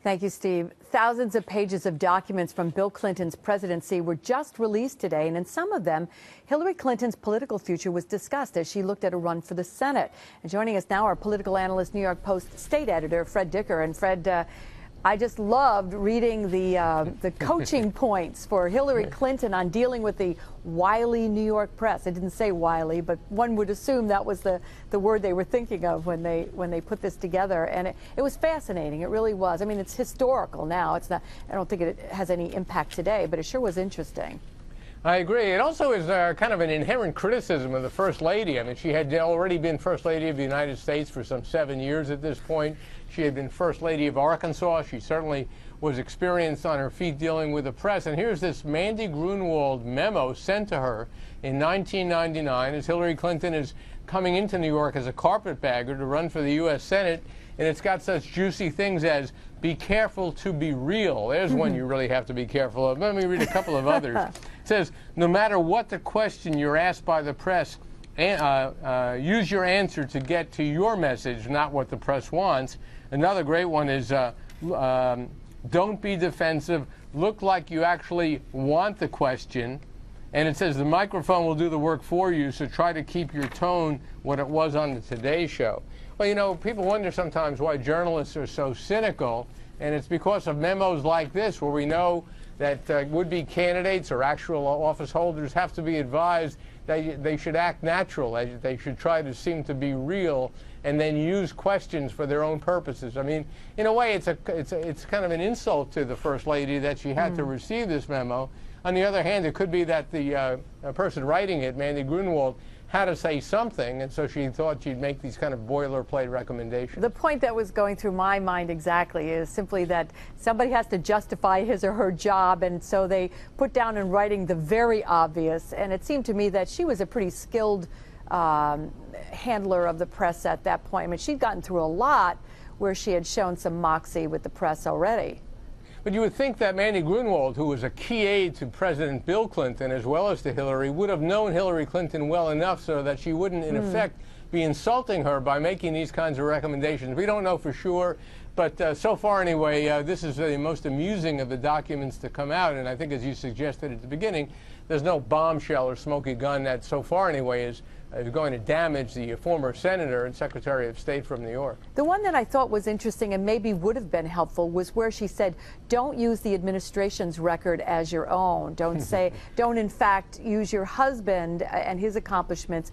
Thank you, Steve. Thousands of pages of documents from Bill Clinton's presidency were just released today, and in some of them, Hillary Clinton's political future was discussed as she looked at a run for the Senate. And joining us now, our political analyst, New York Post state editor, Fred Dicker. And Fred, I just loved reading the coaching points for Hillary Clinton on dealing with the wily New York press. It didn't say wily, but one would assume that was the word they were thinking of when they put this together. And it was fascinating. It really was. I mean, it's historical now. It's not. I don't think it has any impact today, but it sure was interesting. I agree. It also is kind of an inherent criticism of the First Lady. I mean, she had already been First Lady of the United States for some 7 years at this point. She had been First Lady of Arkansas. She certainly was experienced on her feet dealing with the press. And here's this Mandy Grunwald memo sent to her in 1999 as Hillary Clinton is coming into New York as a carpetbagger to run for the U.S. Senate. And it's got such juicy things as, be careful to be real. There's one you really have to be careful of. Let me read a couple of others. It says, no matter what the question you're asked by the press, use your answer to get to your message, not what the press wants. Another great one is, don't be defensive. Look like you actually want the question. And it says the microphone will do the work for you, so try to keep your tone what it was on the Today Show. Well, you know, people wonder sometimes why journalists are so cynical, and it's because of memos like this where we know that would-be candidates or actual office holders have to be advised that they should act natural, they should try to seem to be real, and then use questions for their own purposes. I mean, in a way, it's kind of an insult to the First Lady that she had to receive this memo. On the other hand, it could be that the person writing it, Mandy Grunwald, had to say something, and so she thought she'd make these kind of boilerplate recommendations. The point that was going through my mind exactly is simply that somebody has to justify his or her job, and so they put down in writing the very obvious, and it seemed to me that she was a pretty skilled handler of the press at that point. I mean, she'd gotten through a lot where she had shown some moxie with the press already. But you would think that Mandy Grunwald, who was a key aide to President Bill Clinton as well as to Hillary, would have known Hillary Clinton well enough so that she wouldn't, in effect, be insulting her by making these kinds of recommendations. We don't know for sure, but so far anyway, this is the most amusing of the documents to come out. And I think, as you suggested at the beginning, there's no bombshell or smoky gun that, so far anyway, is going to damage the former senator and Secretary of State from New York. The one that I thought was interesting and maybe would have been helpful was where she said, don't use the administration's record as your own. Don't say, don't in fact use your husband and his accomplishments,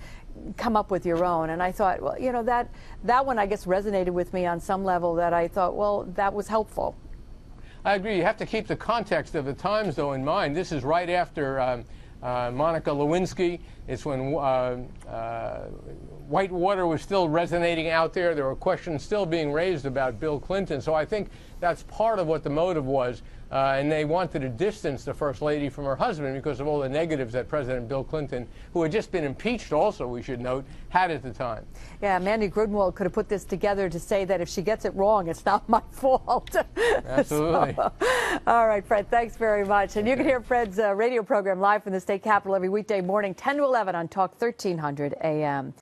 come up with your own. And I thought, well, you know, that one I guess resonated with me on some level, that I thought, well, that was helpful. I agree. You have to keep the context of the times, though, in mind. This is right after Monica Lewinsky. It's when Whitewater was still resonating out there. There were questions still being raised about Bill Clinton. So I think that's part of what the motive was. And they wanted to distance the First Lady from her husband because of all the negatives that President Bill Clinton, who had just been impeached also, we should note, had at the time. Yeah, Mandy Grunwald could have put this together to say that if she gets it wrong, it's not my fault. Absolutely. So, all right, Fred, thanks very much. And you can hear Fred's radio program live from the state capitol every weekday morning, 10 to 11 on Talk 1300 AM.